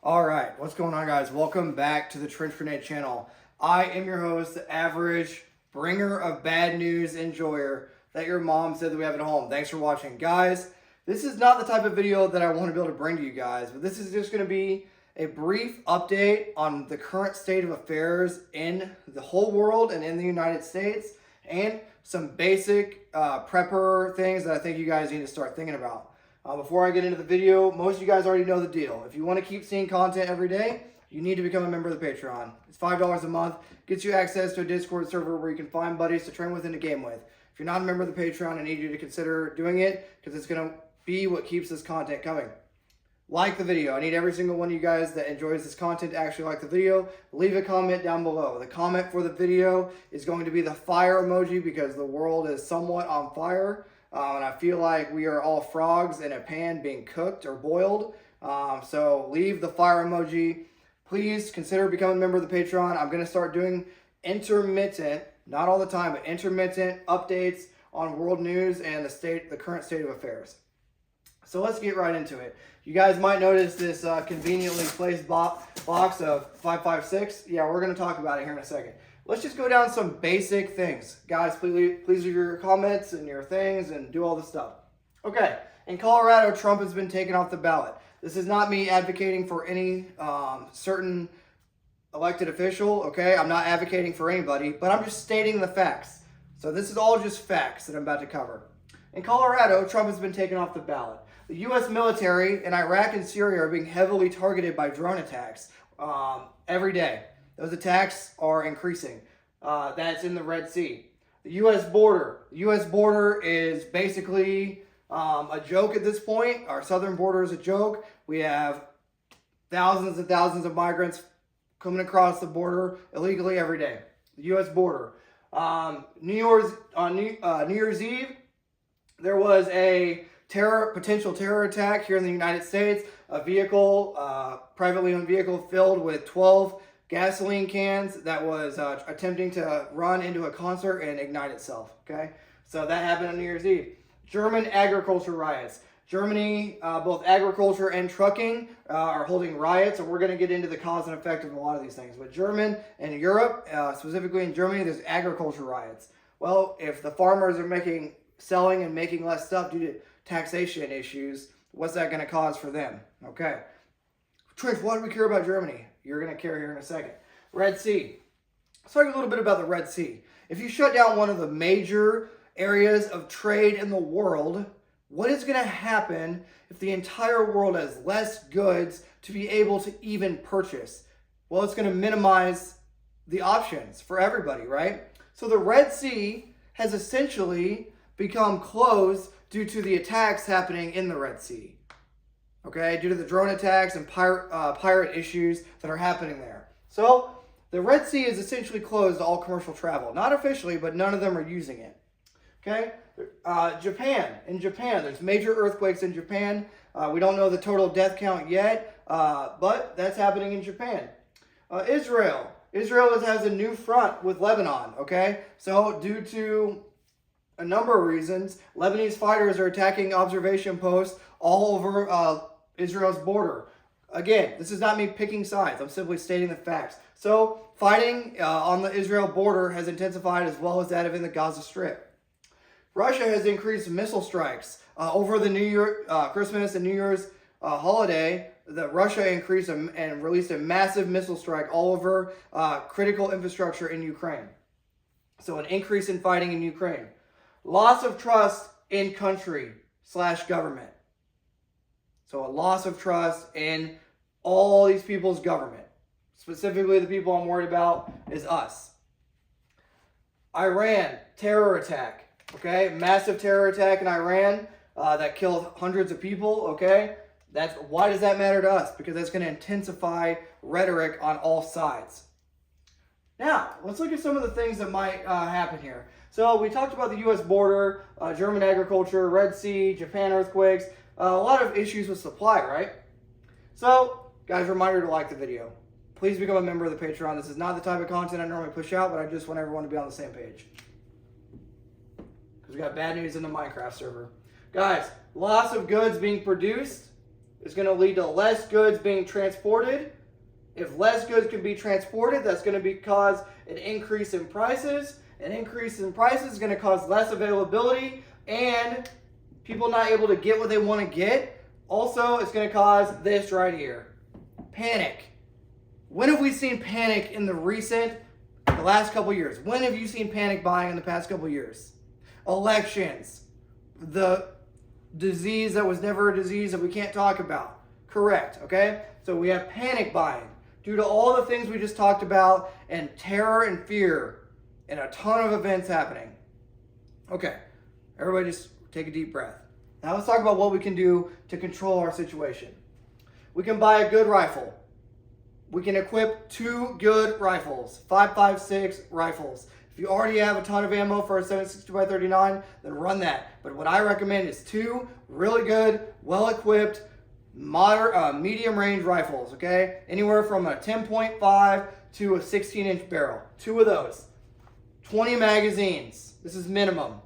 All right, what's going on, guys? Welcome back to the Trench Grenade channel. I am your host, the average bringer of bad news enjoyer that your mom said that we have at home. Thanks for watching. Guys, this is not the type of video that I want to be able to bring to you guys, but this is just going to be a brief update on the current state of affairs in the whole world and in the United States, and some basic prepper things that I think you guys need to start thinking about. Before I get into the video, most of you guys already know the deal. If you want to keep seeing content every day, you need to become a member of the Patreon. It's $5 a month, gets you access to a Discord server where you can find buddies to train with and to game with. If you're not a member of the Patreon, I need you to consider doing it because it's going to be what keeps this content coming. Like the video. I need every single one of you guys that enjoys this content to actually like the video. Leave a comment down below. The comment for the video is going to be the fire emoji because the world is somewhat on fire. And I feel like we are all frogs in a pan being cooked or boiled. So leave the fire emoji. Please consider becoming a member of the Patreon. I'm going to start doing intermittent, not all the time, but intermittent updates on world news and the current state of affairs. So let's get right into it. You guys might notice this conveniently placed box of 556. Yeah, we're going to talk about it here in a second. Let's just go down some basic things. Guys, please leave your comments and your things and do all the stuff. Okay, in Colorado, Trump has been taken off the ballot. This is not me advocating for any certain elected official, okay? I'm not advocating for anybody, but I'm just stating the facts. So this is all just facts that I'm about to cover. In Colorado, Trump has been taken off the ballot. The U.S. military in Iraq and Syria are being heavily targeted by drone attacks every day. Those attacks are increasing. That's in the Red Sea. The U.S. border. The U.S. border is basically a joke at this point. Our southern border is a joke. We have thousands and thousands of migrants coming across the border illegally every day. The U.S. border. New Year's Eve, there was a potential terror attack here in the United States. A vehicle, privately owned vehicle filled with 12 gasoline cans that was attempting to run into a concert and ignite itself, okay? So that happened on New Year's Eve. German agriculture riots. Germany, both agriculture and trucking are holding riots, and we're going to get into the cause and effect of a lot of these things. But German and Europe, specifically in Germany, there's agriculture riots. Well, if the farmers are selling and making less stuff due to taxation issues, what's that going to cause for them? Okay. Trench, why do we care about Germany? You're going to care here in a second. Red Sea. Let's talk a little bit about the Red Sea. If you shut down one of the major areas of trade in the world, what is going to happen if the entire world has less goods to be able to even purchase? Well, it's going to minimize the options for everybody, right? So the Red Sea has essentially become closed due to the attacks happening in the Red Sea. Okay, due to the drone attacks and pirate issues that are happening there. So the Red Sea is essentially closed to all commercial travel. Not officially, but none of them are using it. Okay, Japan. In Japan, there's major earthquakes in Japan. We don't know the total death count yet, but that's happening in Japan. Israel. Israel has a new front with Lebanon. Okay, so due to a number of reasons, Lebanese fighters are attacking observation posts all over Israel's border. Again, this is not me picking sides. I'm simply stating the facts. So fighting on the Israel border has intensified, as well as that of in the Gaza Strip. Russia has increased missile strikes over the Christmas and New Year's holiday. Russia increased and released a massive missile strike all over critical infrastructure in Ukraine. So an increase in fighting in Ukraine. Loss of trust in country/government. So a loss of trust in all these people's government. Specifically, the people I'm worried about is us. Iran, terror attack. Okay, massive terror attack in Iran that killed hundreds of people. Okay, why does that matter to us? Because that's going to intensify rhetoric on all sides. Now, let's look at some of the things that might happen here. So we talked about the U.S. border, German agriculture, Red Sea, Japan earthquakes, a lot of issues with supply, right? So, guys, reminder to like the video. Please become a member of the Patreon. This is not the type of content I normally push out, but I just want everyone to be on the same page. Because we got bad news in the Minecraft server. Guys, loss of goods being produced It's going to lead to less goods being transported. If less goods can be transported, that's going to cause an increase in prices. An increase in prices is going to cause less availability and people not able to get what they want to get. Also, it's going to cause this right here. Panic. When have we seen panic in the last couple years? When have you seen panic buying in the past couple years? Elections. The disease that was never a disease that we can't talk about. Correct, okay? So we have panic buying due to all the things we just talked about and terror and fear and a ton of events happening. Okay, everybody just take a deep breath. Now let's talk about what we can do to control our situation. We can buy a good rifle. We can equip 2 good rifles, 5.56 rifles. If you already have a ton of ammo for a 7.62x39, then run that. But what I recommend is 2 really good, well-equipped, medium range rifles, okay? Anywhere from a 10.5 to a 16-inch barrel. 2 of those. 20 magazines. This is minimum.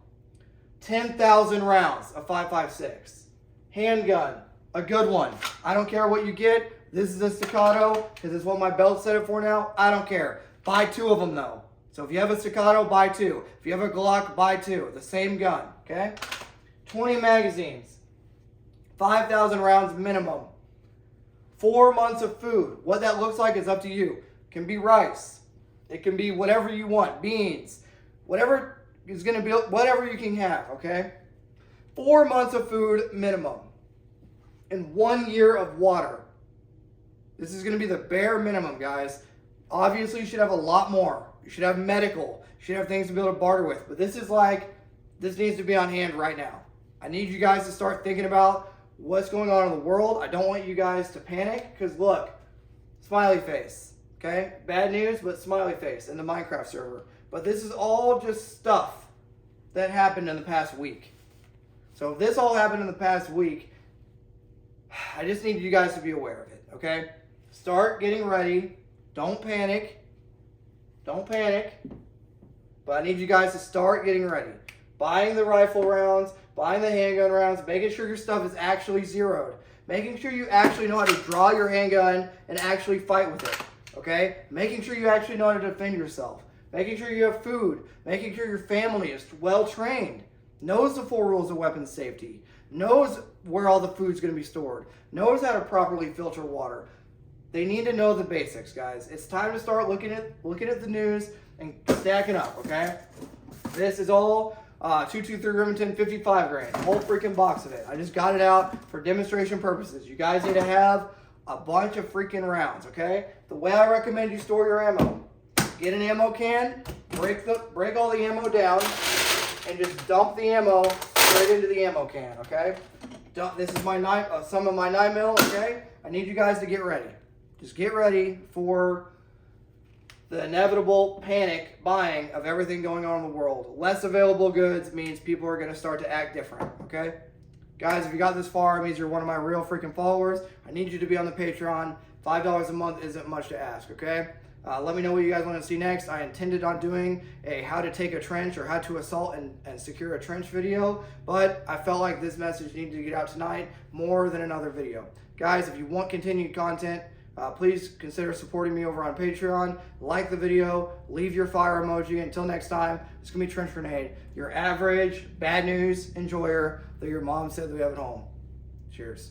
10,000 rounds of 5.56. Handgun. A good one. I don't care what you get. This is a Staccato because it's what my belt's set up for now. I don't care. Buy 2 of them though. So if you have a Staccato, buy 2. If you have a Glock, buy 2. The same gun, okay? 20 magazines. 5,000 rounds minimum. 4 months of food. What that looks like is up to you. It can be rice. It can be whatever you want. Beans. Whatever is going to be, whatever you can have, okay? 4 months of food minimum. And 1 year of water. This is going to be the bare minimum, guys. Obviously, you should have a lot more. You should have medical. You should have things to be able to barter with. But this is like, this needs to be on hand right now. I need you guys to start thinking about what's going on in the world. I don't want you guys to panic because look, smiley face, okay? Bad news, but smiley face in the Minecraft server. But this is all just stuff that happened in the past week. So if this all happened in the past week, I just need you guys to be aware of it, okay? Start getting ready. Don't panic. Don't panic. But I need you guys to start getting ready. Buying the rifle rounds, buying the handgun rounds, making sure your stuff is actually zeroed. Making sure you actually know how to draw your handgun and actually fight with it, okay? Making sure you actually know how to defend yourself. Making sure you have food. Making sure your family is well trained. Knows the 4 rules of weapons safety. Knows where all the food's going to be stored. Knows how to properly filter water. They need to know the basics, guys. It's time to start looking at the news and stacking up, okay? This is all 223 Remington 55 grain, whole freaking box of it. I just got it out for demonstration purposes. You guys need to have a bunch of freaking rounds, okay? The way I recommend you store your ammo, get an ammo can, break all the ammo down, and just dump the ammo straight into the ammo can, okay? This is my some of my 9mm, okay? I need you guys to get ready. Just get ready for the inevitable panic buying of everything going on in the world. Less available goods means people are going to start to act different, okay? Guys, if you got this far, it means you're one of my real freaking followers. I need you to be on the Patreon. $5 a month isn't much to ask, okay? Let me know what you guys want to see next. I intended on doing a how to take a trench or how to assault and secure a trench video, but I felt like this message needed to get out tonight more than another video. Guys, if you want continued content, please consider supporting me over on Patreon. Like the video, leave your fire emoji. Until next time, it's going to be Trench Grenade, your average bad news enjoyer that your mom said that we have at home. Cheers.